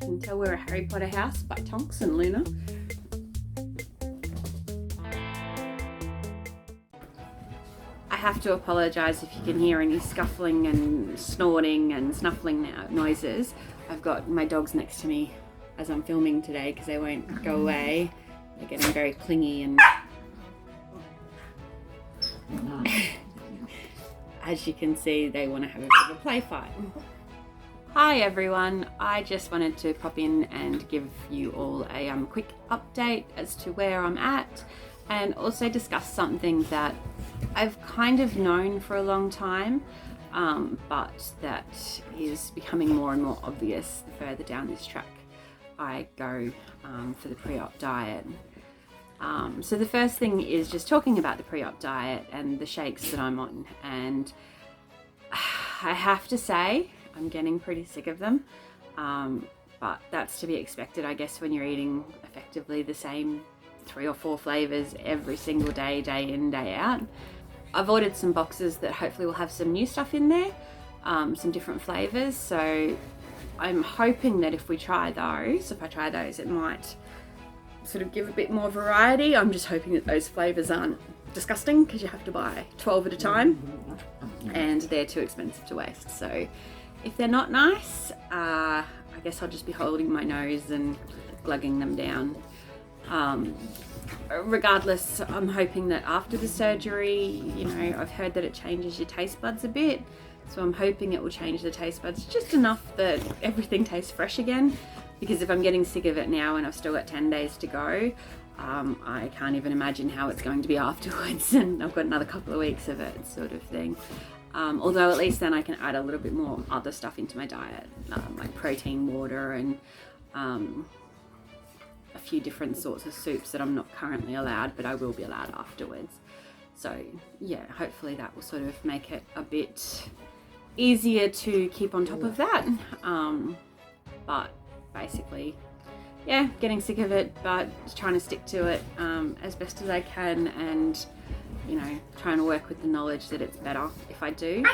can tell we're a Harry Potter house by Tonks and Luna. I have to apologise if you can hear any scuffling and snorting and snuffling noises. I've got my dogs next to me as I'm filming today because they won't go away. They're getting very clingy and as you can see, they want to have a bit of a play fight. Hi everyone, I just wanted to pop in and give you all a quick update as to where I'm at and also discuss something that I've kind of known for a long time, but that is becoming more and more obvious the further down this track I go for the pre-op diet. So the first thing is just talking about the pre-op diet and the shakes that I'm on, and I have to say I'm getting pretty sick of them, but that's to be expected, I guess, when you're eating effectively the same 3 or 4 flavors every single day, day in, day out. I've ordered some boxes that hopefully will have some new stuff in there, some different flavors, so I'm hoping that if I try those, it might sort of give a bit more variety. I'm just hoping that those flavors aren't disgusting because you have to buy 12 at a time and they're too expensive to waste. So if they're not nice, I guess I'll just be holding my nose and glugging them down. Regardless, I'm hoping that after the surgery, I've heard that it changes your taste buds a bit, so I'm hoping it will change the taste buds just enough that everything tastes fresh again, because if I'm getting sick of it now and I've still got 10 days to go, I can't even imagine how it's going to be afterwards, and I've got another couple of weeks of it sort of thing. Although at least then I can add a little bit more other stuff into my diet, like protein water and a few different sorts of soups that I'm not currently allowed, but I will be allowed afterwards. So yeah, hopefully that will sort of make it a bit easier to keep on top of that. But basically, yeah, getting sick of it, but just trying to stick to it as best as I can, and trying to work with the knowledge that it's better if I do.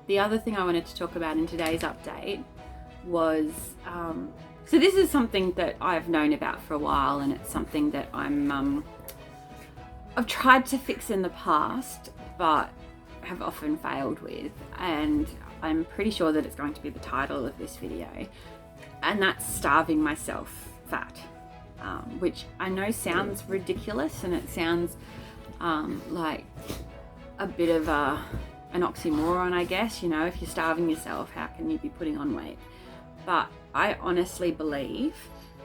The other thing I wanted to talk about in today's update was so this is something that I've known about for a while, and it's something that I've tried to fix in the past, but have often failed with, and I'm pretty sure that it's going to be the title of this video, and that's starving myself fat, which I know sounds ridiculous, and it sounds like a bit of an oxymoron, I guess. If you're starving yourself, how can you be putting on weight? But I honestly believe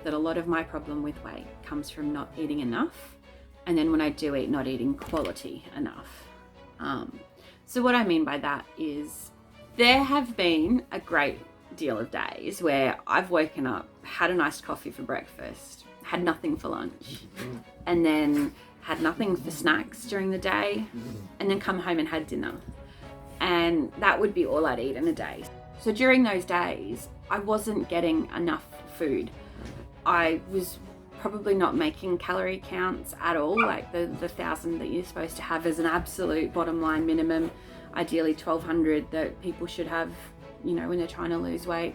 that a lot of my problem with weight comes from not eating enough, and then when I do eat, not eating quality enough. So what I mean by that is there have been a great deal of days where I've woken up, had an iced coffee for breakfast, had nothing for lunch, and then had nothing for snacks during the day, and then come home and had dinner. And that would be all I'd eat in a day. So during those days, I wasn't getting enough food. I was probably not making calorie counts at all, like the 1,000 that you're supposed to have as an absolute bottom line minimum, ideally 1,200 that people should have, when they're trying to lose weight.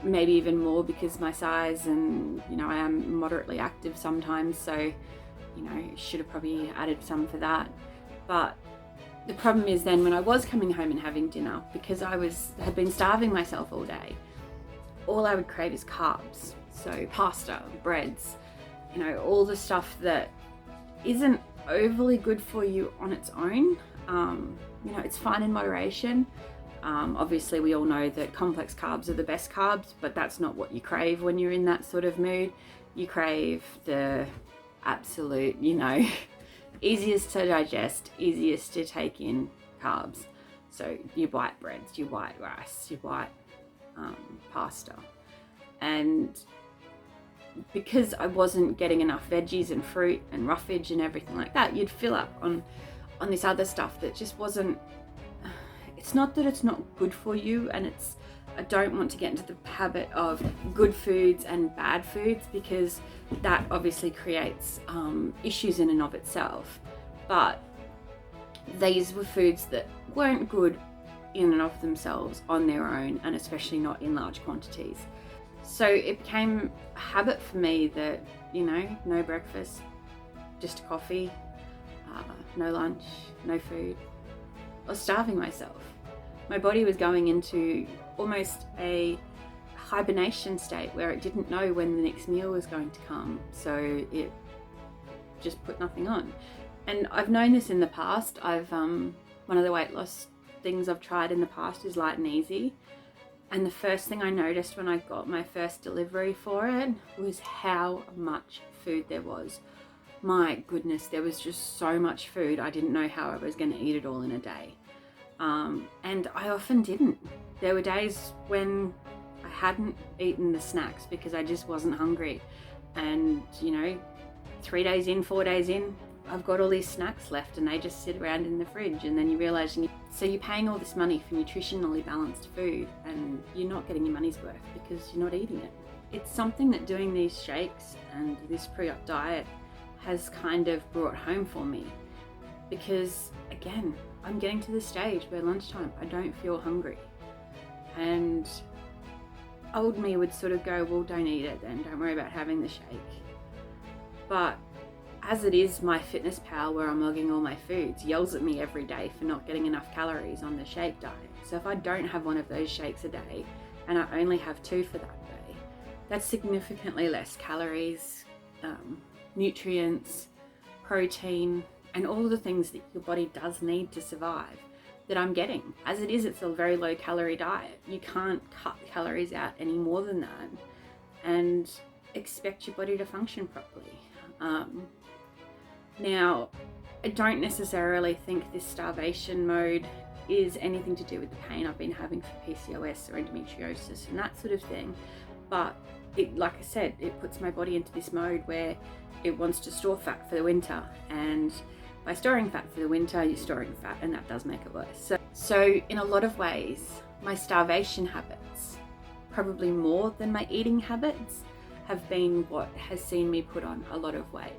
Maybe even more because my size, and I am moderately active sometimes, so should have probably added some for that. But the problem is then when I was coming home and having dinner, because I had been starving myself all day, all I would crave is carbs. So pasta, breads, all the stuff that isn't overly good for you on its own. It's fine in moderation. Obviously we all know that complex carbs are the best carbs, but that's not what you crave when you're in that sort of mood. You crave the absolute, easiest to digest, easiest to take in carbs. So your white breads, your white rice, your white pasta. And because I wasn't getting enough veggies and fruit and roughage and everything like that, you'd fill up on this other stuff that just wasn't, it's not that it's not good for you, and I don't want to get into the habit of good foods and bad foods, because that obviously creates issues in and of itself. But these were foods that weren't good in and of themselves on their own, and especially not in large quantities. So it became a habit for me that, you know, no breakfast, just coffee, no lunch, no food. I was starving myself. My body was going into almost a hibernation state where it didn't know when the next meal was going to come, so it just put nothing on. And I've known this in the past. One of the weight loss things I've tried in the past is Light and Easy, and the first thing I noticed when I got my first delivery for it was how much food there was. My goodness, there was just so much food. I didn't know how I was going to eat it all in a day. And I often didn't. There were days when I hadn't eaten the snacks because I just wasn't hungry. And, you know, 3 days in, 4 days in, I've got all these snacks left and they just sit around in the fridge, and then you realise, so you're paying all this money for nutritionally balanced food and you're not getting your money's worth because you're not eating it. It's something that doing these shakes and this pre-op diet has kind of brought home for me, because again, I'm getting to the stage where lunchtime I don't feel hungry, and old me would sort of go, well, don't eat it then, don't worry about having the shake. But as it is, my fitness pal, where I'm logging all my foods, yells at me every day for not getting enough calories on the shake diet. So if I don't have one of those shakes a day and I only have 2 for that day, that's significantly less calories, nutrients, protein, and all the things that your body does need to survive that I'm getting. As it is, it's a very low calorie diet. You can't cut calories out any more than that and expect your body to function properly. Now, I don't necessarily think this starvation mode is anything to do with the pain I've been having for PCOS or endometriosis and that sort of thing, but it, like I said, it puts my body into this mode where it wants to store fat for the winter, and by storing fat for the winter, you're storing fat, and that does make it worse. So in a lot of ways, my starvation habits, probably more than my eating habits, have been what has seen me put on a lot of weight.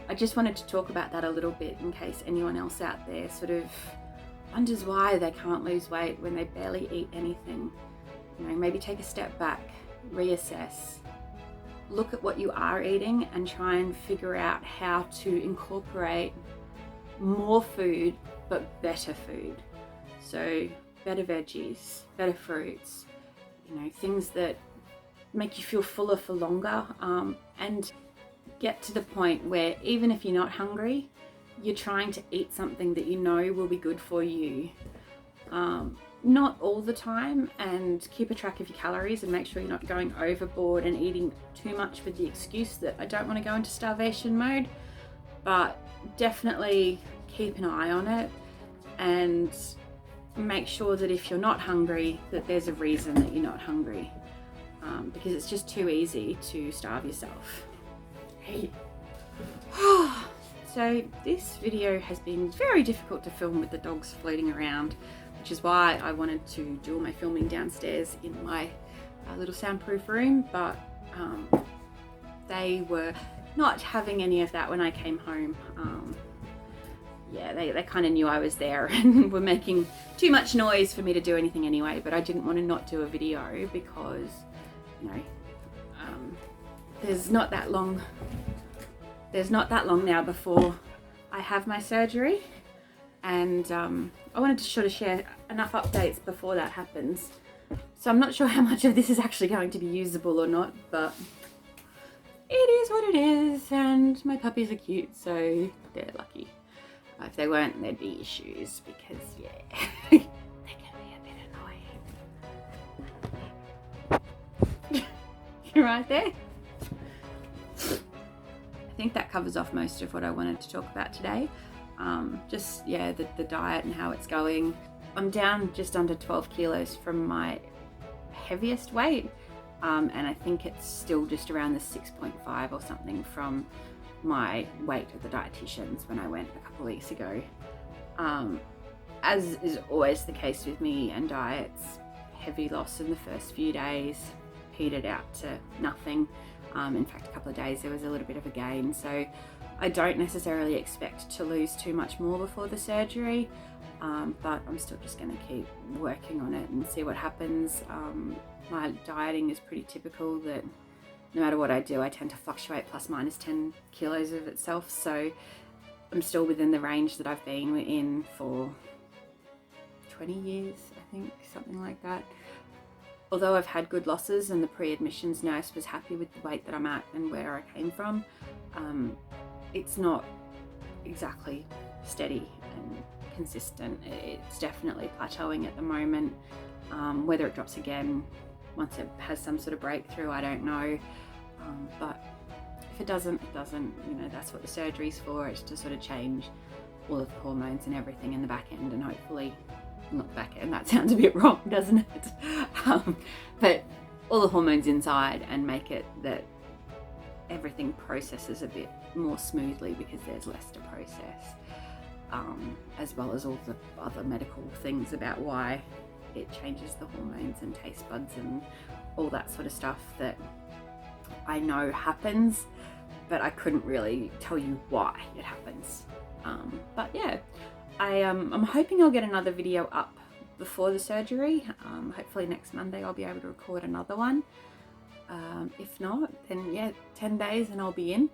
I just wanted to talk about that a little bit in case anyone else out there sort of wonders why they can't lose weight when they barely eat anything. You know, maybe take a step back, reassess, look at what you are eating and try and figure out how to incorporate more food, but better food. So better veggies, better fruits, you know, things that make you feel fuller for longer, and get to the point where even if you're not hungry, you're trying to eat something that you know will be good for you. Not all the time, and keep a track of your calories and make sure you're not going overboard and eating too much with the excuse that I don't want to go into starvation mode, but definitely keep an eye on it and make sure that if you're not hungry, that there's a reason that you're not hungry, because it's just too easy to starve yourself. Hey. So this video has been very difficult to film with the dogs floating around, which is why I wanted to do all my filming downstairs in my little soundproof room, but they were not having any of that when I came home. Yeah, they kind of knew I was there and were making too much noise for me to do anything anyway, but I didn't want to not do a video because, you know, there's not that long now before I have my surgery, and I wanted to sort of share enough updates before that happens. So I'm not sure how much of this is actually going to be usable or not, but it is what it is, and my puppies are cute, so they're lucky. If they weren't, there'd be issues, because yeah, they can be a bit annoying. You're right there. I think that covers off most of what I wanted to talk about today. Just, yeah, the diet and how it's going. I'm down just under 12 kilos from my heaviest weight, and I think it's still just around the 6.5 or something from my weight at the dietitian's when I went a couple of weeks ago. As is always the case with me and diets, heavy loss in the first few days, petered out to nothing. In fact, a couple of days there was a little bit of a gain. So I don't necessarily expect to lose too much more before the surgery, but I'm still just going to keep working on it and see what happens. My dieting is pretty typical, that no matter what I do, I tend to fluctuate plus minus 10 kilos of itself, so I'm still within the range that I've been in for 20 years, I think, something like that. Although I've had good losses and the pre-admissions nurse was happy with the weight that I'm at and where I came from, it's not exactly steady and consistent. It's definitely plateauing at the moment. Whether it drops again once it has some sort of breakthrough, I don't know. But if it doesn't, it doesn't. You know, that's what the surgery's for. It's to sort of change all of the hormones and everything in the back end, and hopefully, not the back end, that sounds a bit wrong, doesn't it? But all the hormones inside, and make it that everything processes a bit more smoothly because there's less to process, as well as all the other medical things about why it changes the hormones and taste buds and all that sort of stuff that I know happens, but I couldn't really tell you why it happens. But yeah, I'm hoping I'll get another video up before the surgery. Hopefully next Monday I'll be able to record another one. If not, then yeah, 10 days and I'll be in.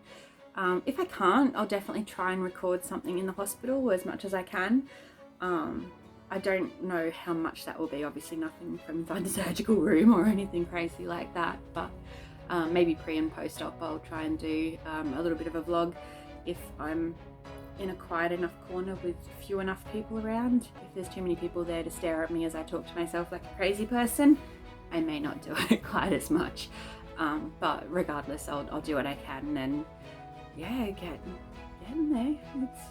If I can't, I'll definitely try and record something in the hospital as much as I can. I don't know how much that will be, obviously nothing from inside the surgical room or anything crazy like that, but maybe pre and post-op I'll try and do a little bit of a vlog if I'm in a quiet enough corner with few enough people around. If there's too many people there to stare at me as I talk to myself like a crazy person, I may not do it quite as much. But regardless, I'll do what I can, and yeah, get in there.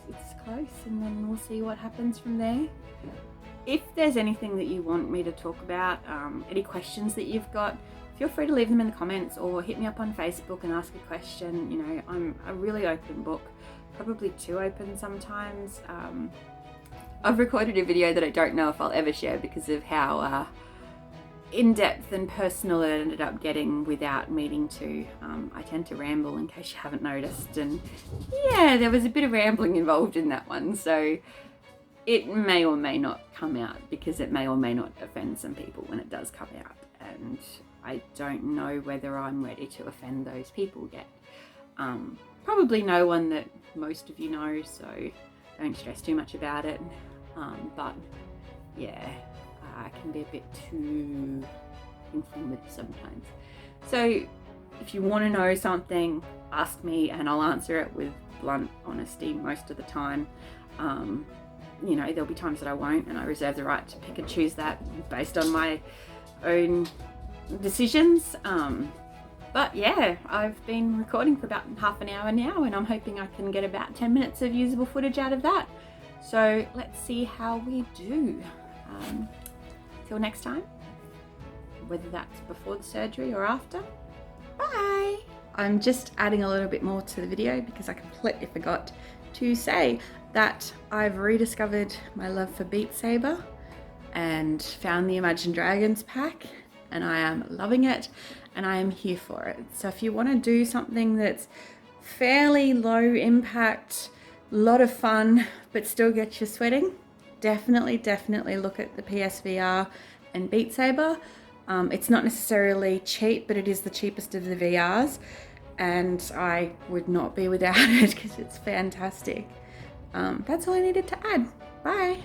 It's close, and then we'll see what happens from there. If there's anything that you want me to talk about, any questions that you've got, feel free to leave them in the comments or hit me up on Facebook and ask a question. You know, I'm a really open book, probably too open sometimes. I've recorded a video that I don't know if I'll ever share because of how in-depth and personal it ended up getting without meaning to. I tend to ramble, in case you haven't noticed, and yeah, there was a bit of rambling involved in that one, so it may or may not come out because it may or may not offend some people when it does come out, and I don't know whether I'm ready to offend those people yet. Probably no one that most of you know, so don't stress too much about it. But yeah, I can be a bit too informative sometimes. So if you want to know something, ask me and I'll answer it with blunt honesty most of the time. You know, there'll be times that I won't, and I reserve the right to pick and choose that based on my own decisions. But yeah, I've been recording for about half an hour now, and I'm hoping I can get about 10 minutes of usable footage out of that. So let's see how we do. Till next time, whether that's before the surgery or after. Bye! I'm just adding a little bit more to the video because I completely forgot to say that I've rediscovered my love for Beat Saber and found the Imagine Dragons pack, and I am loving it and I am here for it. So if you want to do something that's fairly low impact, a lot of fun, but still get you sweating, definitely look at the PSVR and Beat Saber. It's not necessarily cheap, but it is the cheapest of the VRs, and I would not be without it because it's fantastic. That's all I needed to add. Bye.